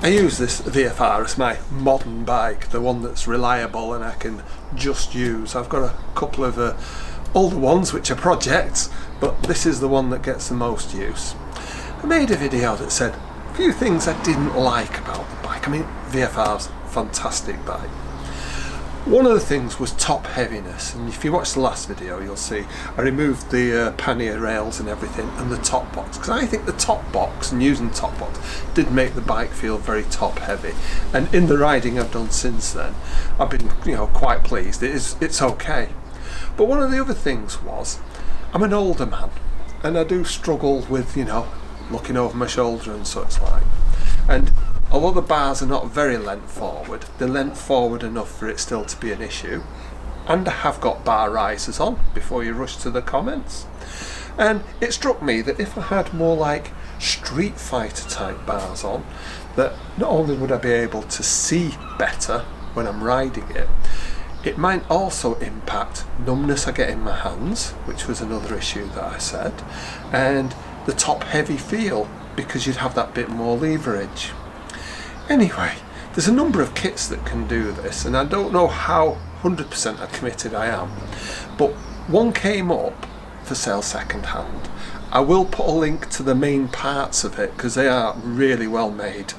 I use this VFR as my modern bike, the one that's reliable and I can just use. I've got a couple of older ones which are projects, but this is the one that gets the most use. I made a video that said a few things I didn't like about the bike. I mean, VFR's a fantastic bike. One of the things was top heaviness, and if you watch the last video you'll see I removed the pannier rails and everything and the top box, because I think the top box and using the top box did make the bike feel very top heavy, and in the riding I've done since then I've been quite pleased. It's okay. But one of the other things was I'm an older man and I do struggle with looking over my shoulder and such like, and although the bars are not very lent forward, they're lent forward enough for it still to be an issue. And I have got bar risers on, before you rush to the comments. And it struck me that if I had more like Streetfighter type bars on, that not only would I be able to see better when I'm riding it, it might also impact numbness I get in my hands, which was another issue that I said, and the top heavy feel, because you'd have that bit more leverage. Anyway, there's a number of kits that can do this, and I don't know how 100% committed I am, but one came up for sale second hand. I will put a link to the main parts of it because they are really well made.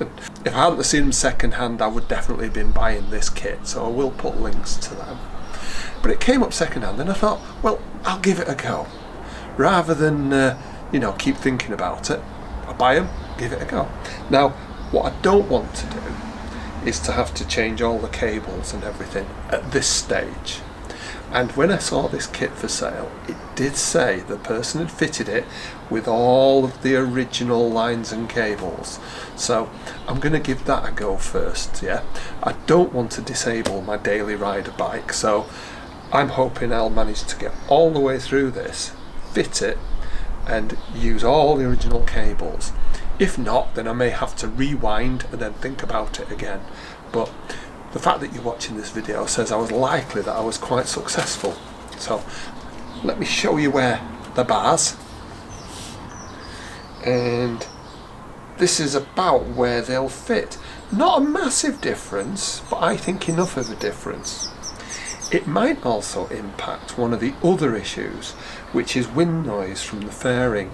If I hadn't seen them second hand, I would definitely have been buying this kit, so I will put links to them. But it came up second hand and I thought, well, I'll give it a go. Rather than keep thinking about it, I'll buy them, give it a go. Now, what I don't want to do is to have to change all the cables and everything at this stage. And when I saw this kit for sale, it did say the person had fitted it with all of the original lines and cables. So I'm going to give that a go first, yeah? I don't want to disable my daily rider bike, so I'm hoping I'll manage to get all the way through this, fit it, and use all the original cables. If not, then I may have to rewind and then think about it again. But the fact that you're watching this video says I was likely that I was quite successful. So let me show you where the bars, and this is about where they'll fit. Not a massive difference, but I think enough of a difference. It might also impact one of the other issues, which is wind noise from the fairing.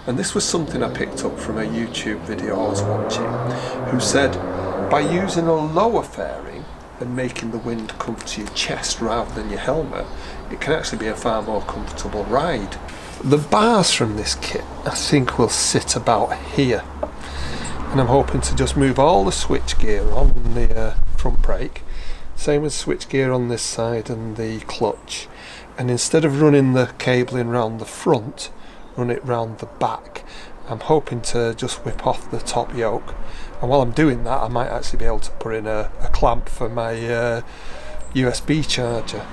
And this was something I picked up from a YouTube video I was watching, who said by using a lower fairing and making the wind come to your chest rather than your helmet, it can actually be a far more comfortable ride. The bars from this kit I think will sit about here, and I'm hoping to just move all the switch gear on the front brake, same as switch gear on this side and the clutch, and instead of running the cabling round the front, run it round the back. I'm hoping to just whip off the top yoke, and while I'm doing that I might actually be able to put in a clamp for my USB charger.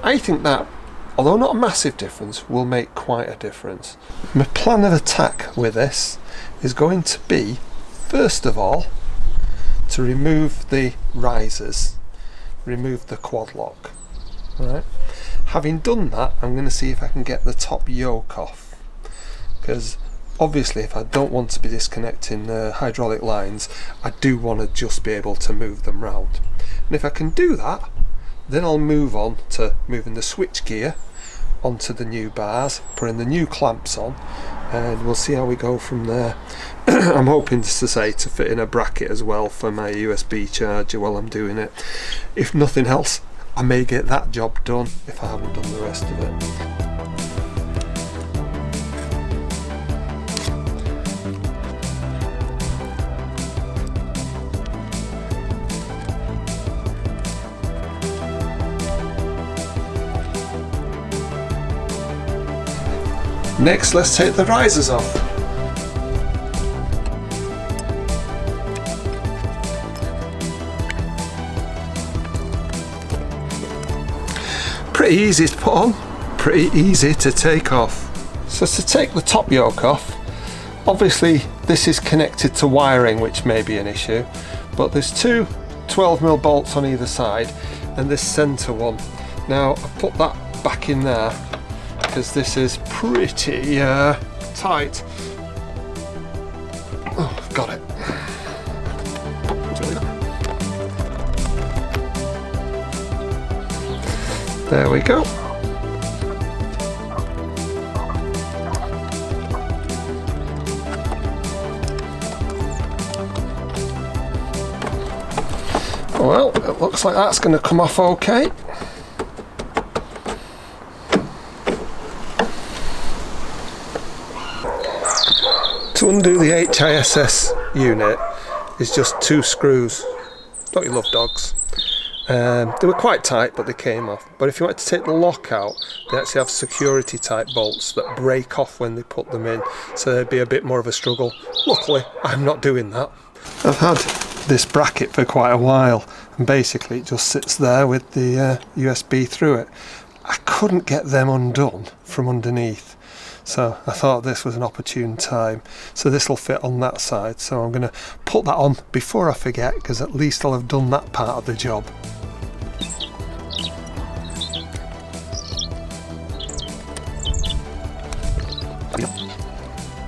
I think that, although not a massive difference, will make quite a difference. My plan of attack with this is going to be, first of all, to remove the risers, remove the quad lock. Right. Having done that, I'm going to see if I can get the top yoke off, because obviously if I don't want to be disconnecting hydraulic lines, I do want to just be able to move them round. And if I can do that, then I'll move on to moving the switch gear onto the new bars, putting the new clamps on, and we'll see how we go from there. I'm hoping to fit in a bracket as well for my USB charger while I'm doing it. If nothing else, I may get that job done if I haven't done the rest of it. Next, let's take the risers off. Pretty easy to put on, pretty easy to take off. So to take the top yoke off, obviously this is connected to wiring, which may be an issue, but there's two 12mm bolts on either side and this centre one. Now I put that back in there because this is pretty tight. Oh, I've got it. There we go. Well, it looks like that's going to come off okay. To undo the HISS unit is just 2 screws. Don't you love dogs? They were quite tight, but they came off. But if you want to take the lock out, they actually have security type bolts that break off when they put them in, so there'd be a bit more of a struggle. Luckily, I'm not doing that. I've had this bracket for quite a while, and basically it just sits there with the USB through it. I couldn't get them undone from underneath, so I thought this was an opportune time. So this will fit on that side, so I'm going to put that on before I forget, because at least I'll have done that part of the job.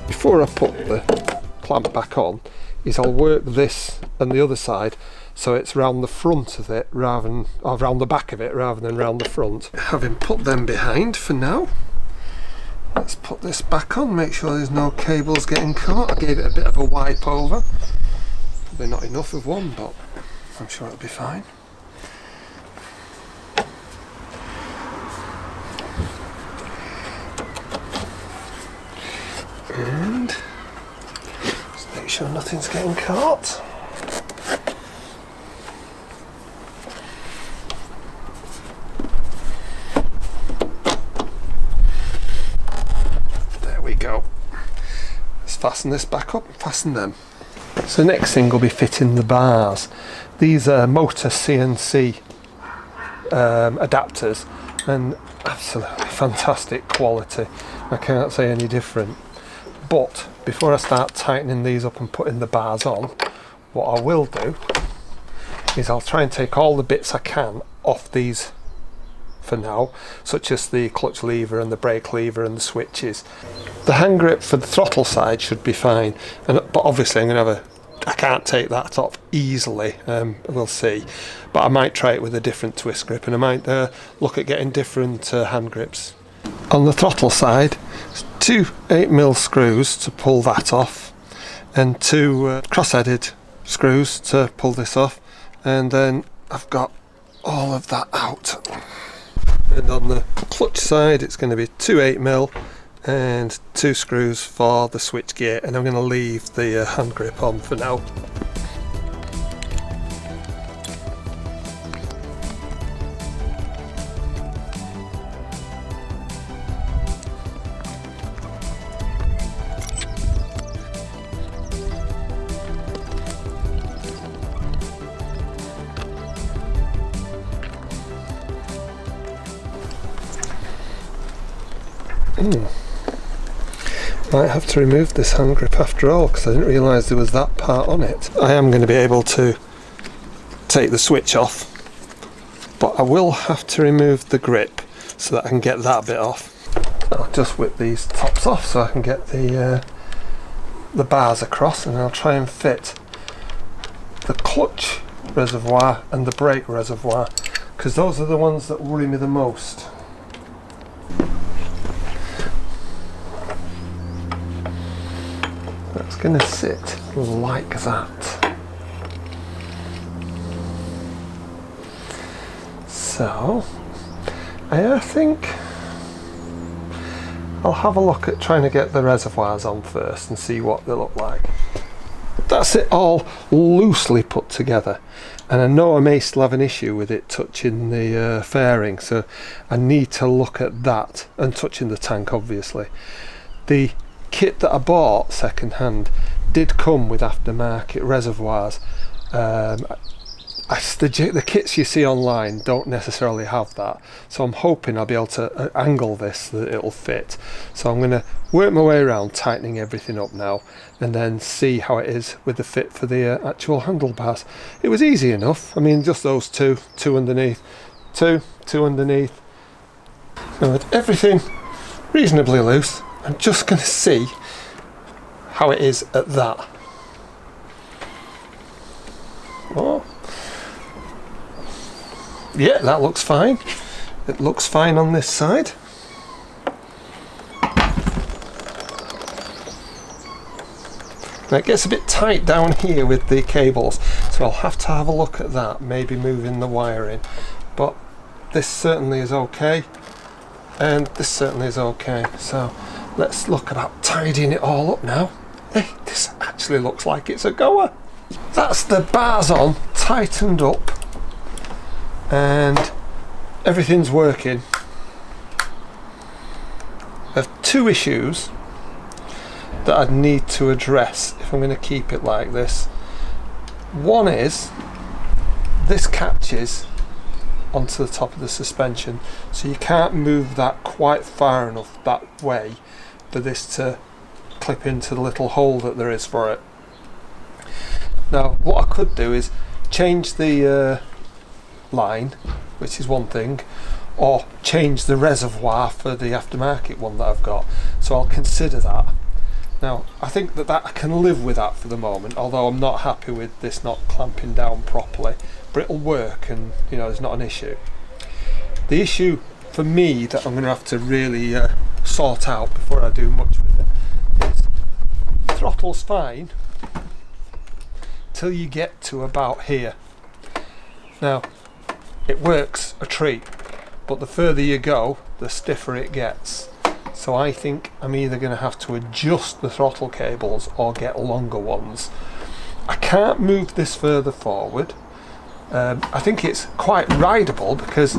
Before I put the clamp back on, is I'll work this and the other side so it's round the front of it rather than, or round the back of it rather than round the front. Having put them behind for now, let's put this back on, make sure there's no cables getting caught. I gave it a bit of a wipe over. Probably not enough of one, but I'm sure it'll be fine. And just make sure nothing's getting caught. There we go. Let's fasten this back up and fasten them. So the next thing will be fitting the bars. These are motor CNC adapters, and absolutely fantastic quality. I can't say any different. But before I start tightening these up and putting the bars on, what I will do is I'll try and take all the bits I can off these for now, such as the clutch lever and the brake lever and the switches. The hand grip for the throttle side should be fine, but obviously I'm going to I can't take that off easily, we'll see. But I might try it with a different twist grip, and I might look at getting different hand grips. On the throttle side, 2 8mm screws to pull that off, and 2 cross-headed screws to pull this off, and then I've got all of that out. And on the clutch side it's going to be 2 8mm and 2 screws for the switch gear, and I'm going to leave the hand grip on for now. Might have to remove this hand grip after all, because I didn't realise there was that part on it. I am going to be able to take the switch off, but I will have to remove the grip so that I can get that bit off. I'll just whip these tops off so I can get the bars across, and I'll try and fit the clutch reservoir and the brake reservoir, because those are the ones that worry me the most. That's going to sit like that. So I think I'll have a look at trying to get the reservoirs on first and see what they look like. That's it all loosely put together, and I know I may still have an issue with it touching the fairing, so I need to look at that, and touching the tank obviously. The kit that I bought second hand did come with aftermarket reservoirs. The kits you see online don't necessarily have that, so I'm hoping I'll be able to angle this so that it'll fit. So I'm going to work my way around tightening everything up now, and then see how it is with the fit for the actual handlebars. It was easy enough. I mean, just those two underneath, two underneath. So with everything reasonably loose, I'm just going to see how it is at that. Oh, yeah, that looks fine. It looks fine on this side. Now it gets a bit tight down here with the cables, so I'll have to have a look at that, maybe moving the wiring. But this certainly is okay, and this certainly is okay. So let's look about tidying it all up now. Hey, this actually looks like it's a goer. That's the bars on, tightened up, and everything's working. I have two issues that I'd need to address if I'm going to keep it like this. One is this catches onto the top of the suspension, so you can't move that quite far enough that way for this to clip into the little hole that there is for it. Now what I could do is change the line, which is one thing, or change the reservoir for the aftermarket one that I've got, so I'll consider that. Now I think that I can live with that for the moment, although I'm not happy with this not clamping down properly, but it'll work, and you know, there's not an issue. The issue for me that I'm going to have to really sort out before I do much with it is the throttle's fine till you get to about here. Now it works a treat, but the further you go the stiffer it gets. So I think I'm either going to have to adjust the throttle cables or get longer ones. I can't move this further forward. I think it's quite rideable because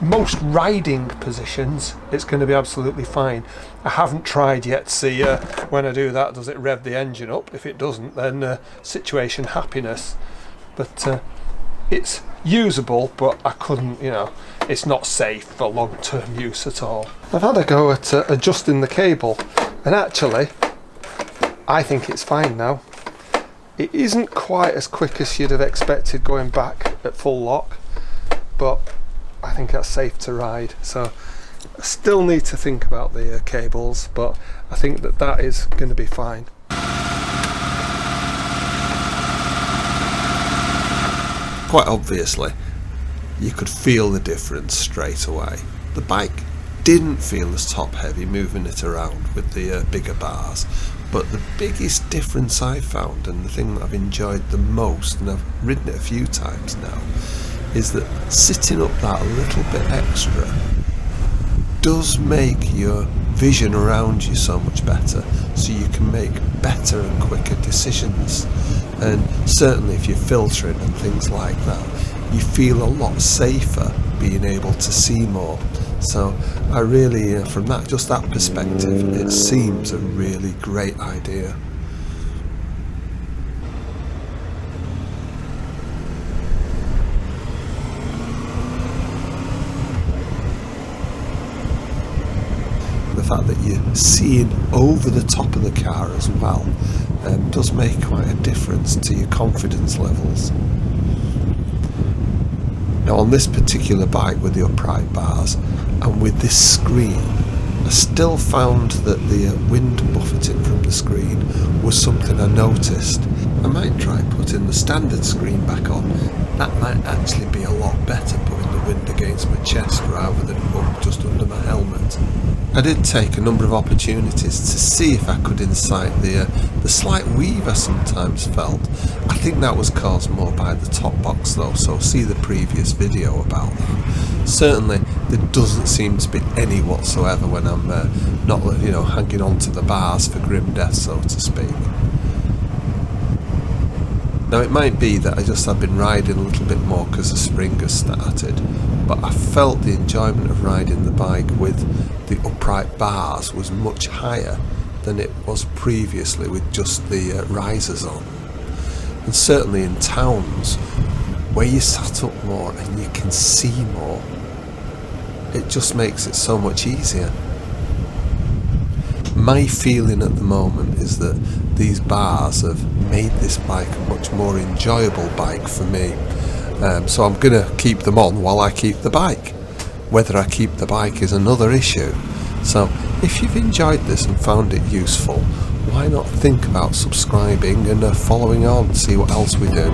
most riding positions it's going to be absolutely fine. I haven't tried yet to see when I do that, does it rev the engine up? If it doesn't, then situation happiness. But it's usable, but I couldn't, you know, it's not safe for long-term use at all. I've had a go at adjusting the cable, and actually I think it's fine now. It isn't quite as quick as you'd have expected going back at full lock, but I think that's safe to ride. So I still need to think about the cables, but I think that is going to be fine. Quite obviously, you could feel the difference straight away. The bike didn't feel as top heavy moving it around with the bigger bars, but the biggest difference I found, and the thing that I've enjoyed the most, and I've ridden it a few times now, is that sitting up that little bit extra does make your vision around you so much better, so you can make better and quicker decisions. And certainly if you're filtering and things like that, you feel a lot safer being able to see more. So I really, from that, just that perspective, it seems a really great idea. The fact that you're seeing over the top of the car as well does make quite a difference to your confidence levels. Now on this particular bike with the upright bars and with this screen, I still found that the wind buffeting from the screen was something I noticed. I might try putting the standard screen back on. That might actually be a lot better, putting the wind against my chest rather than up just under my helmet. I did take a number of opportunities to see if I could incite the slight weave I sometimes felt. I think that was caused more by the top box though, so see the previous video about that. Certainly there doesn't seem to be any whatsoever when I'm not, you know, hanging on to the bars for grim death, so to speak. Now it might be that I've been riding a little bit more because the spring has started, but I felt the enjoyment of riding the bike with the upright bars was much higher than it was previously with just the risers on. And certainly in towns where you sat up more and you can see more, it just makes it so much easier. My feeling at the moment is that these bars have made this bike a much more enjoyable bike for me. So I'm going to keep them on while I keep the bike. Whether I keep the bike is another issue. So if you've enjoyed this and found it useful, why not think about subscribing and following on, see what else we do.